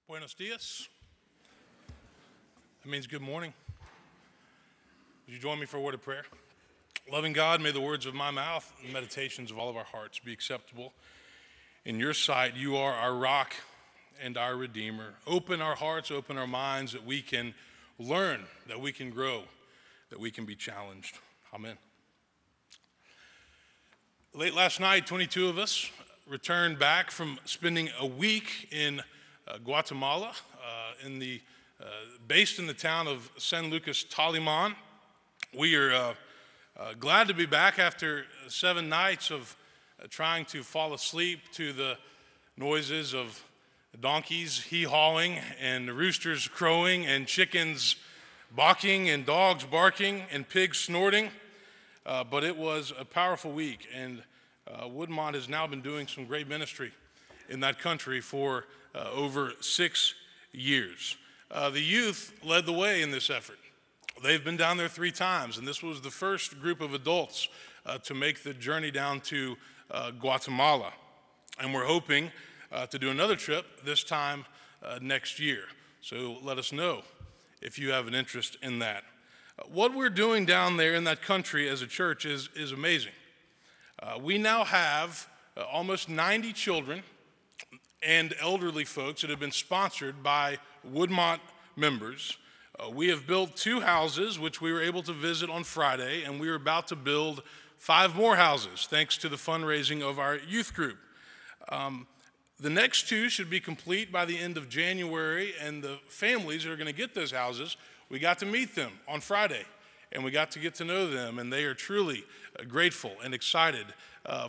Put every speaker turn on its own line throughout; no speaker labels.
Buenos dias. That means good morning. Would you join me for a word of prayer? Loving God, may the words of my mouth and the meditations of all of our hearts be acceptable in your sight. You are our rock and our Redeemer. Open our hearts, open our minds, that we can learn, that we can grow, that we can be challenged. Amen. Late last night, 22 of us returned back from spending a week in Guatemala, based in the town of San Lucas Taliman. We are glad to be back after 7 nights of trying to fall asleep to the noises of donkeys hee-hawing and roosters crowing and chickens barking and dogs barking and pigs snorting. But it was a powerful week, and Woodmont has now been doing some great ministry in that country for over 6 years. The youth led the way in this effort. They've been down there 3 times, and this was the first group of adults to make the journey down to Guatemala. And we're hoping to do another trip this time next year. So let us know if you have an interest in that. What we're doing down there in that country as a church is amazing. We now have almost 90 children and elderly folks that have been sponsored by Woodmont members. We have built 2 houses, which we were able to visit on Friday, and we are about to build 5 more houses, thanks to the fundraising of our youth group. The next 2 should be complete by the end of January, and the families that are going to get those houses, we got to meet them on Friday, and we got to get to know them, and they are truly grateful and excited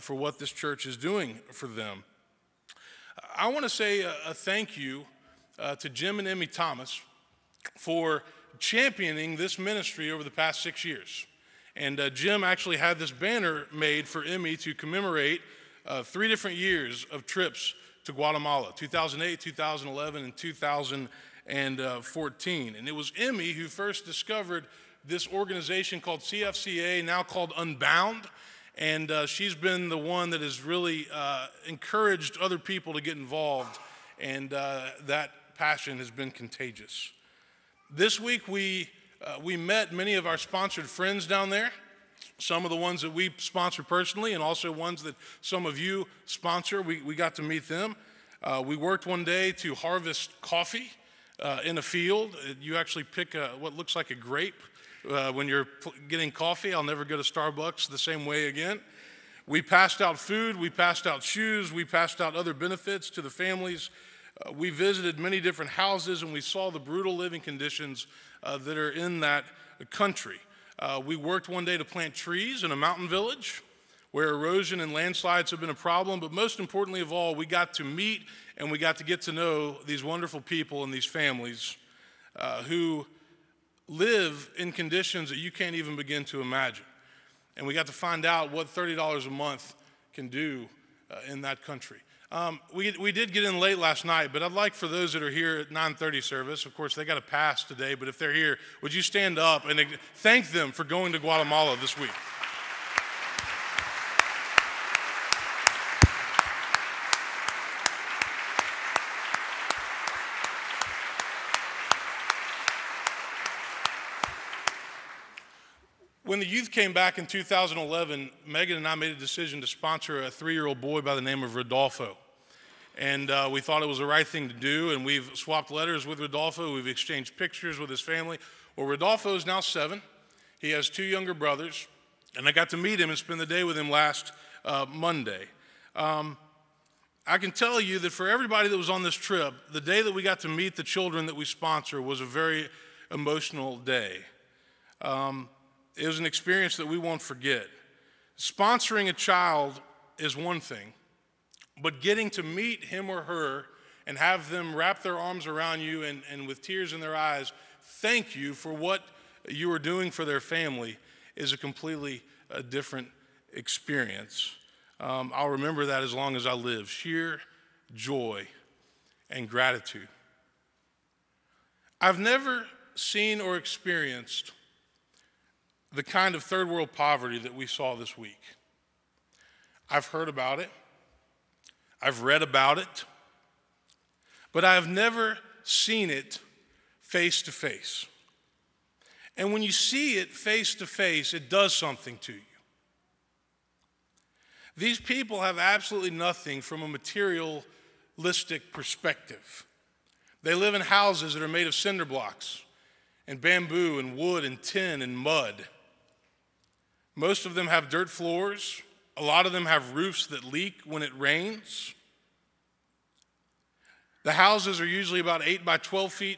for what this church is doing for them. I want to say a thank you to Jim and Emmy Thomas for championing this ministry over the past 6 years. And Jim actually had this banner made for Emmy to commemorate 3 different years of trips to Guatemala, 2008, 2011, and 2014. And it was Emmy who first discovered this organization called CFCA, now called Unbound. And she's been the one that has really encouraged other people to get involved, and that passion has been contagious. This week we met many of our sponsored friends down there, some of the ones that we sponsor personally and also ones that some of you sponsor. We got to meet them. We worked one day to harvest coffee in a field. You actually pick what looks like a grape. When you're getting coffee. I'll never go to Starbucks the same way again. We passed out food, we passed out shoes, we passed out other benefits to the families. We visited many different houses, and we saw the brutal living conditions that are in that country. We worked one day to plant trees in a mountain village where erosion and landslides have been a problem, but most importantly of all, we got to meet and we got to get to know these wonderful people and these families who live in conditions that you can't even begin to imagine. And we got to find out what $30 a month can do in that country. We did get in late last night, but I'd like for those that are here at 9:30 service, of course, they got a pass today, but if they're here, would you stand up and thank them for going to Guatemala this week? When the youth came back in 2011, Megan and I made a decision to sponsor a 3-year-old boy by the name of Rodolfo. And we thought it was the right thing to do, and we've swapped letters with Rodolfo. We've exchanged pictures with his family. Well, Rodolfo is now 7. He has 2 younger brothers, and I got to meet him and spend the day with him last Monday. I can tell you that for everybody that was on this trip, the day that we got to meet the children that we sponsor was a very emotional day. It was an experience that we won't forget. Sponsoring a child is one thing, but getting to meet him or her and have them wrap their arms around you and with tears in their eyes, thank you for what you are doing for their family is a completely different experience. I'll remember that as long as I live. Sheer joy and gratitude. I've never seen or experienced the kind of third world poverty that we saw this week. I've heard about it. I've read about it. But I have never seen it face to face. And when you see it face to face, it does something to you. These people have absolutely nothing from a materialistic perspective. They live in houses that are made of cinder blocks and bamboo and wood and tin and mud. Most of them have dirt floors. A lot of them have roofs that leak when it rains. The houses are usually about 8 by 12 feet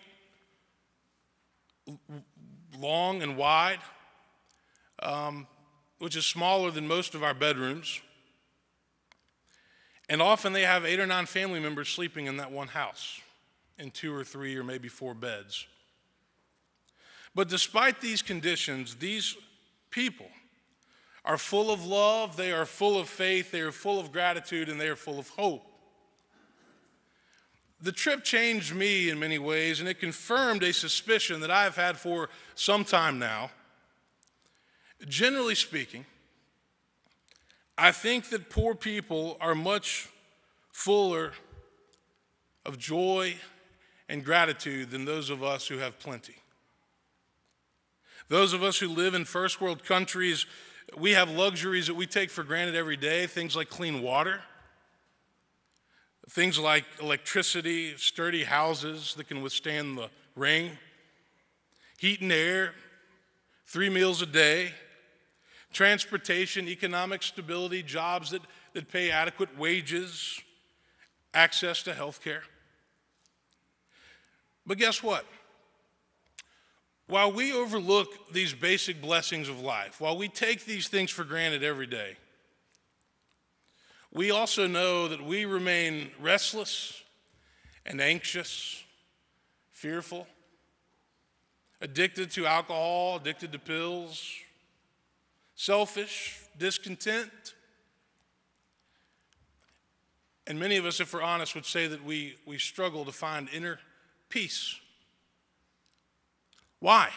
long and wide, which is smaller than most of our bedrooms. And often they have 8 or 9 family members sleeping in that one house in 2 or 3 or maybe 4 beds. But despite these conditions, these people are full of love, they are full of faith, they are full of gratitude, and they are full of hope. The trip changed me in many ways, and it confirmed a suspicion that I have had for some time now. Generally speaking, I think that poor people are much fuller of joy and gratitude than those of us who have plenty. Those of us who live in first world countries, we have luxuries that we take for granted every day, things like clean water, things like electricity, sturdy houses that can withstand the rain, heat and air, 3 meals a day, transportation, economic stability, jobs that pay adequate wages, access to health care. But guess what? While we overlook these basic blessings of life, while we take these things for granted every day, we also know that we remain restless and anxious, fearful, addicted to alcohol, addicted to pills, selfish, discontent. And many of us, if we're honest, would say that we struggle to find inner peace. Why?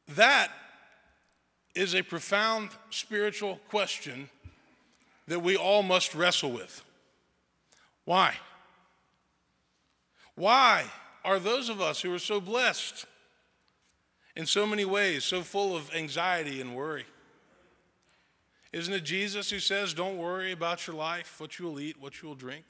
That is a profound spiritual question that we all must wrestle with. Why? Why are those of us who are so blessed in so many ways, so full of anxiety and worry? Isn't it Jesus who says, don't worry about your life, what you will eat, what you will drink?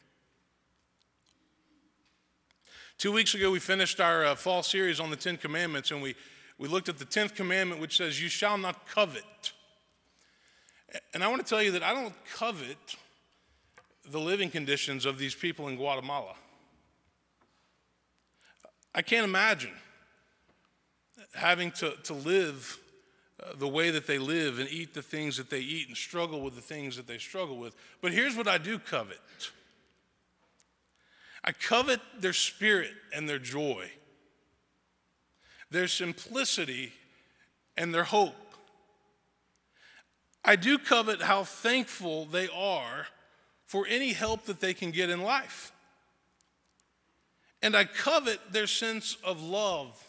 2 weeks ago, we finished our fall series on the 10 Commandments, and we looked at the 10th commandment, which says, you shall not covet. And I want to tell you that I don't covet the living conditions of these people in Guatemala. I can't imagine having to live the way that they live and eat the things that they eat and struggle with the things that they struggle with. But here's what I do covet. I covet their spirit and their joy, their simplicity and their hope. I do covet how thankful they are for any help that they can get in life. And I covet their sense of love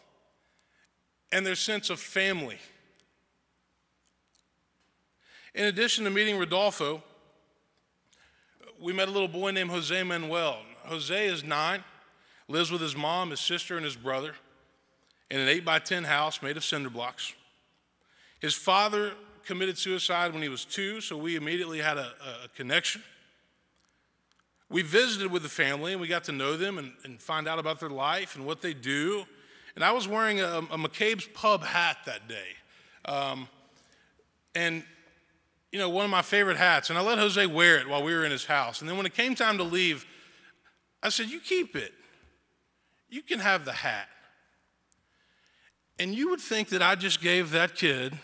and their sense of family. In addition to meeting Rodolfo, we met a little boy named Jose Manuel. Jose is 9, lives with his mom, his sister, and his brother in an 8 by 10 house made of cinder blocks. His father committed suicide when he was 2, so we immediately had a connection. We visited with the family, and we got to know them and find out about their life and what they do. And I was wearing a McCabe's Pub hat that day. And you know, one of my favorite hats, and I let Jose wear it while we were in his house. And then when it came time to leave, I said, you keep it. You can have the hat. And you would think that I just gave that kid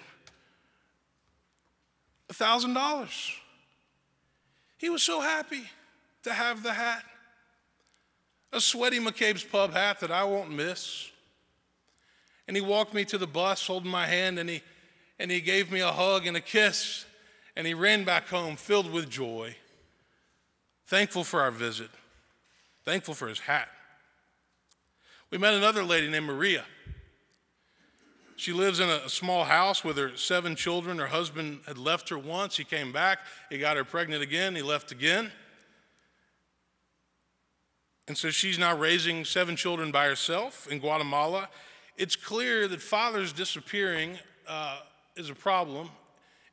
$1,000. He was so happy to have the hat. A sweaty McCabe's Pub hat that I won't miss. And he walked me to the bus holding my hand, and he gave me a hug and a kiss. And he ran back home filled with joy, thankful for our visit, thankful for his hat. We met another lady named Maria. She lives in a small house with her 7 children. Her husband had left her once. He came back. He got her pregnant again. He left again. And so she's now raising 7 children by herself in Guatemala. It's clear that fathers disappearing is a problem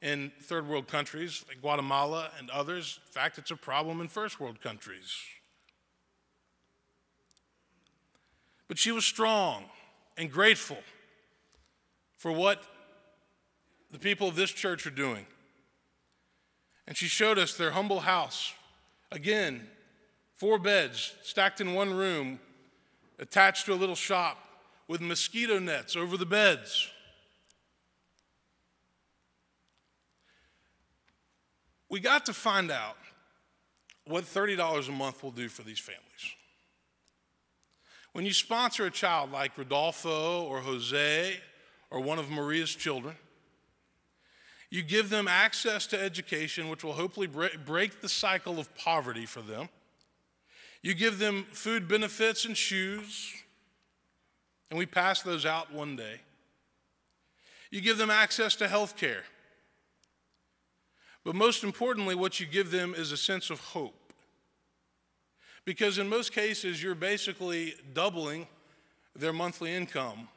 in third world countries like Guatemala and others. In fact, it's a problem in first world countries. But she was strong and grateful for what the people of this church are doing. And she showed us their humble house. Again, 4 beds stacked in one room, attached to a little shop with mosquito nets over the beds. We got to find out what $30 a month will do for these families. When you sponsor a child like Rodolfo or Jose or one of Maria's children, you give them access to education, which will hopefully break the cycle of poverty for them. You give them food benefits and shoes, and we pass those out one day. You give them access to health care. But most importantly, what you give them is a sense of hope. Because in most cases, you're basically doubling their monthly income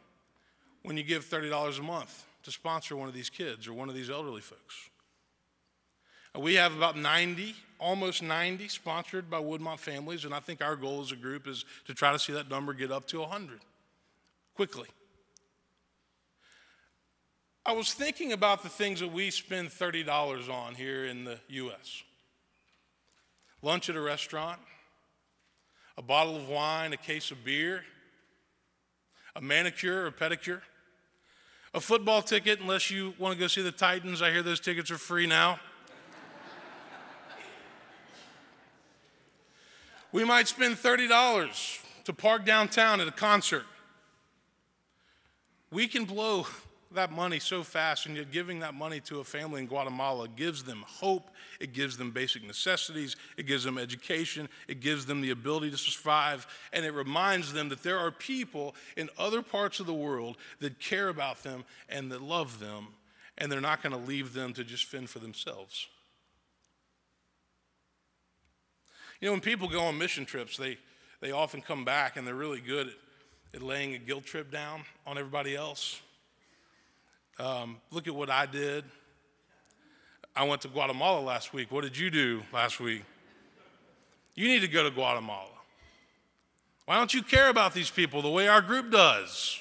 when you give $30 a month to sponsor one of these kids or one of these elderly folks. We have about 90, almost 90 sponsored by Woodmont families, and I think our goal as a group is to try to see that number get up to 100 quickly. I was thinking about the things that we spend $30 on here in the U.S. Lunch at a restaurant, a bottle of wine, a case of beer, a manicure or pedicure, a football ticket, unless you want to go see the Titans. I hear those tickets are free now. We might spend $30 to park downtown at a concert. We can blow that money so fast, and yet giving that money to a family in Guatemala gives them hope, it gives them basic necessities, it gives them education, it gives them the ability to survive, and it reminds them that there are people in other parts of the world that care about them and that love them, and they're not going to leave them to just fend for themselves. You know, when people go on mission trips, they often come back and they're really good at laying a guilt trip down on everybody else. Look at what I did. I went to Guatemala last week. What did you do last week? You need to go to Guatemala. Why don't you care about these people the way our group does?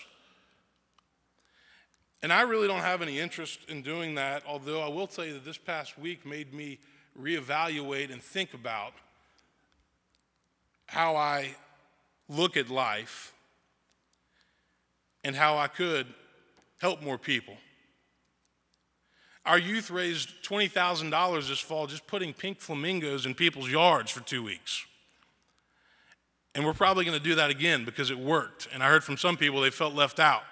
And I really don't have any interest in doing that, although I will tell you that this past week made me reevaluate and think about how I look at life and how I could help more people. Our youth raised $20,000 this fall just putting pink flamingos in people's yards for 2 weeks. And we're probably going to do that again because it worked. And I heard from some people they felt left out.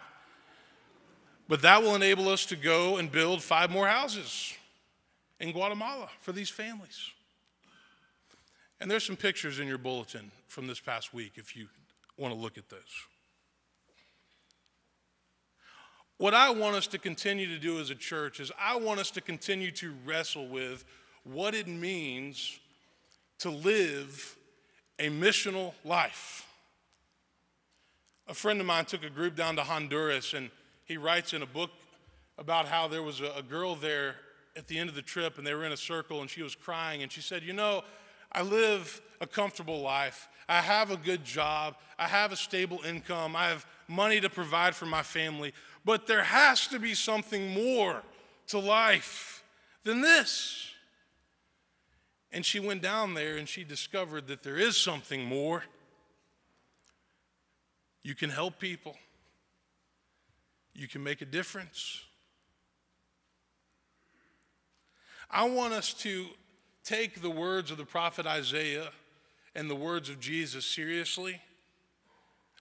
But that will enable us to go and build 5 more houses in Guatemala for these families. And there's some pictures in your bulletin from this past week if you want to look at those. What I want us to continue to do as a church is I want us to continue to wrestle with what it means to live a missional life. A friend of mine took a group down to Honduras, and he writes in a book about how there was a girl there at the end of the trip, and they were in a circle, and she was crying, and she said, you know, I live a comfortable life. I have a good job. I have a stable income. I have money to provide for my family. But there has to be something more to life than this. And she went down there and she discovered that there is something more. You can help people. You can make a difference. I want us to take the words of the prophet Isaiah and the words of Jesus seriously.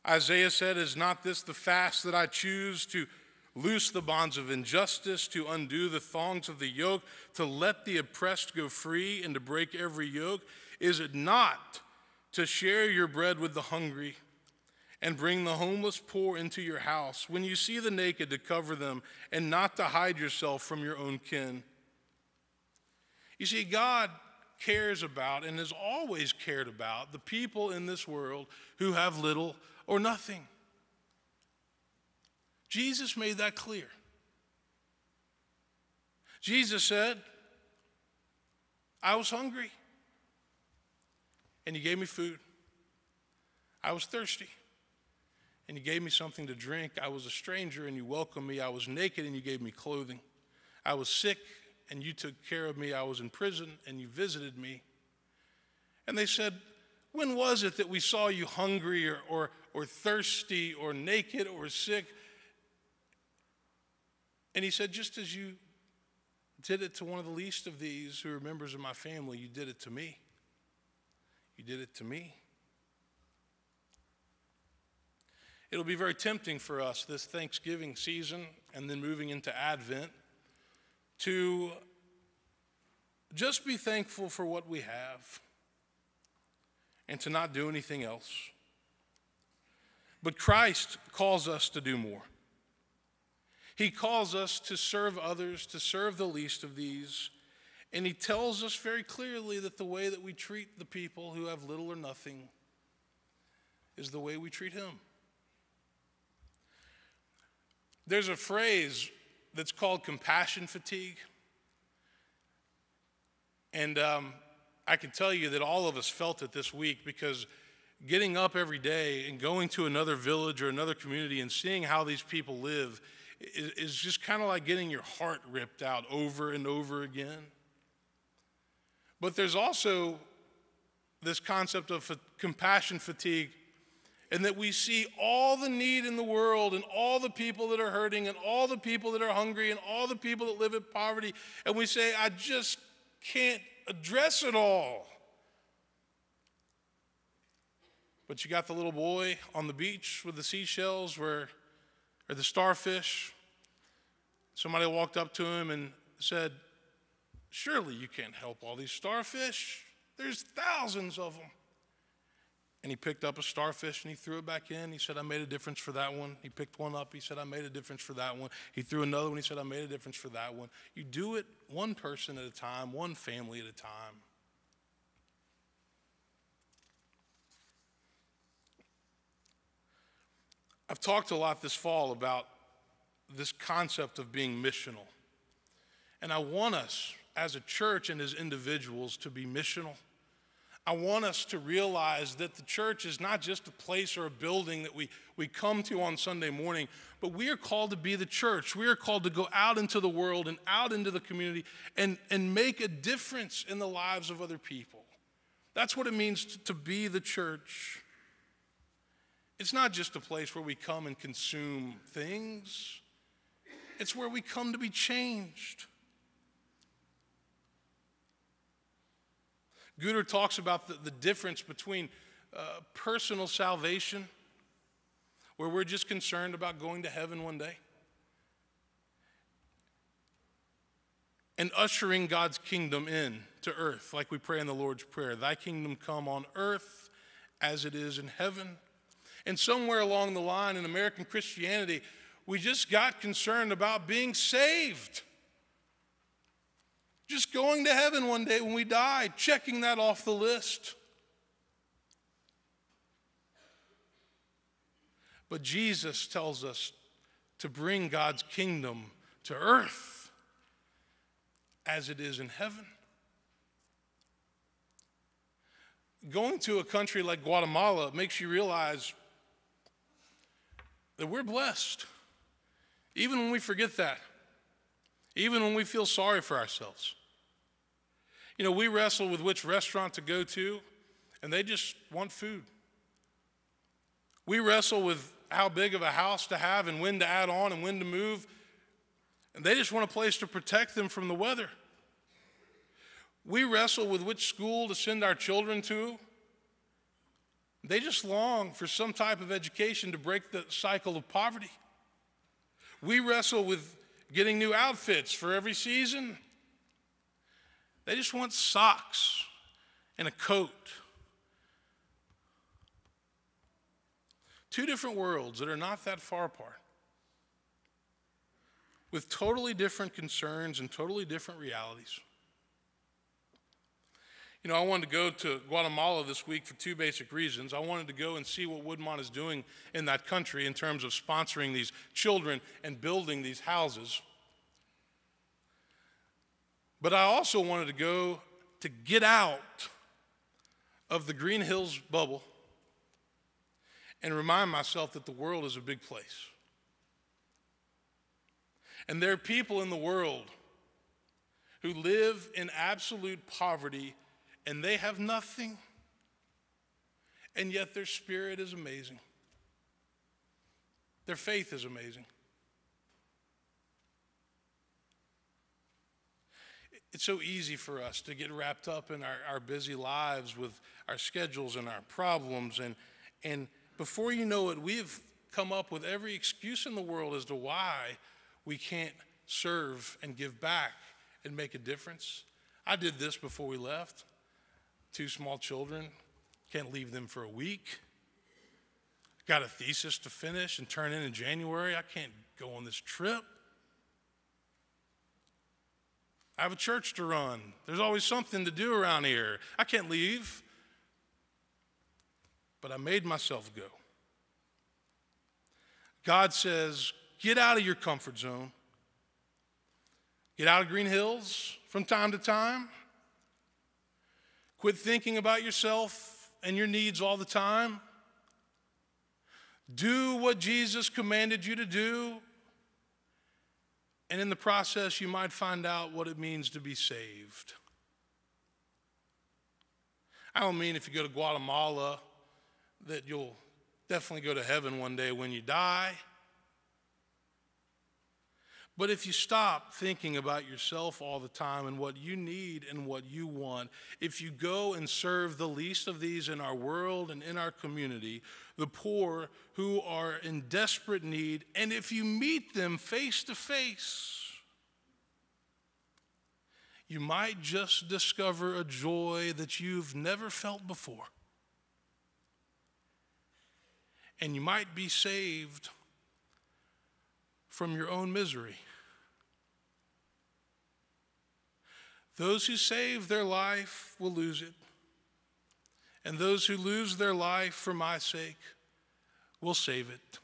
Isaiah said, is not this the fast that I choose, to loose the bonds of injustice, to undo the thongs of the yoke, to let the oppressed go free, and to break every yoke? Is it not to share your bread with the hungry and bring the homeless poor into your house? When you see the naked, to cover them, and not to hide yourself from your own kin? You see, God cares about and has always cared about the people in this world who have little or nothing. Jesus made that clear. Jesus said, I was hungry, and you gave me food. I was thirsty, and you gave me something to drink. I was a stranger, and you welcomed me. I was naked, and you gave me clothing. I was sick, and you took care of me. I was in prison, and you visited me. And they said, when was it that we saw you hungry or thirsty or naked or sick? And he said, just as you did it to one of the least of these who are members of my family, you did it to me. You did it to me. It'll be very tempting for us this Thanksgiving season and then moving into Advent to just be thankful for what we have and to not do anything else. But Christ calls us to do more. He calls us to serve others, to serve the least of these, and he tells us very clearly that the way that we treat the people who have little or nothing is the way we treat him. There's a phrase that's called compassion fatigue. And I can tell you that all of us felt it this week, because getting up every day and going to another village or another community and seeing how these people live is just kind of like getting your heart ripped out over and over again. But there's also this concept of compassion fatigue, and that we see all the need in the world and all the people that are hurting and all the people that are hungry and all the people that live in poverty, and we say, I just can't address it all. But you got the little boy on the beach with the seashells or the starfish. Somebody walked up to him and said, surely you can't help all these starfish. There's thousands of them. And he picked up a starfish and he threw it back in. He said, I made a difference for that one. He picked one up. He said, I made a difference for that one. He threw another one. He said, I made a difference for that one. You do it one person at a time, one family at a time. I've talked a lot this fall about this concept of being missional. And I want us as a church and as individuals to be missional. I want us to realize that the church is not just a place or a building that we come to on Sunday morning, but we are called to be the church. We are called to go out into the world and out into the community and make a difference in the lives of other people. That's what it means to be the church. It's not just a place where we come and consume things. It's where we come to be changed. Guter talks about the difference between personal salvation, where we're just concerned about going to heaven one day, and ushering God's kingdom in to earth, like we pray in the Lord's Prayer. Thy kingdom come on earth as it is in heaven. And somewhere along the line in American Christianity, we just got concerned about being saved. Just going to heaven one day when we die, checking that off the list. But Jesus tells us to bring God's kingdom to earth as it is in heaven. Going to a country like Guatemala makes you realize that we're blessed, even when we forget that, even when we feel sorry for ourselves. You know, we wrestle with which restaurant to go to, and they just want food. We wrestle with how big of a house to have and when to add on and when to move, and they just want a place to protect them from the weather. We wrestle with which school to send our children to. They just long for some type of education to break the cycle of poverty. We wrestle with getting new outfits for every season. They just want socks and a coat. Two different worlds that are not that far apart, with totally different concerns and totally different realities. I wanted to go to Guatemala this week for two basic reasons. I wanted to go and see what Woodmont is doing in that country in terms of sponsoring these children and building these houses. But I also wanted to go to get out of the Green Hills bubble and remind myself that the world is a big place. And there are people in the world who live in absolute poverty and they have nothing, and yet their spirit is amazing. Their faith is amazing. It's so easy for us to get wrapped up in our busy lives with our schedules and our problems, and before you know it, we've come up with every excuse in the world as to why we can't serve and give back and make a difference. I did this before we left. 2 small children, can't leave them for a week. Got a thesis to finish and turn in January. I can't go on this trip. I have a church to run. There's always something to do around here. I can't leave. But I made myself go. God says, get out of your comfort zone. Get out of Green Hills from time to time. Quit thinking about yourself and your needs all the time. Do what Jesus commanded you to do. And in the process, you might find out what it means to be saved. I don't mean if you go to Guatemala that you'll definitely go to heaven one day when you die. But if you stop thinking about yourself all the time and what you need and what you want, if you go and serve the least of these in our world and in our community, the poor who are in desperate need, and if you meet them face to face, you might just discover a joy that you've never felt before. And you might be saved from your own misery. Those who save their life will lose it. And those who lose their life for my sake will save it.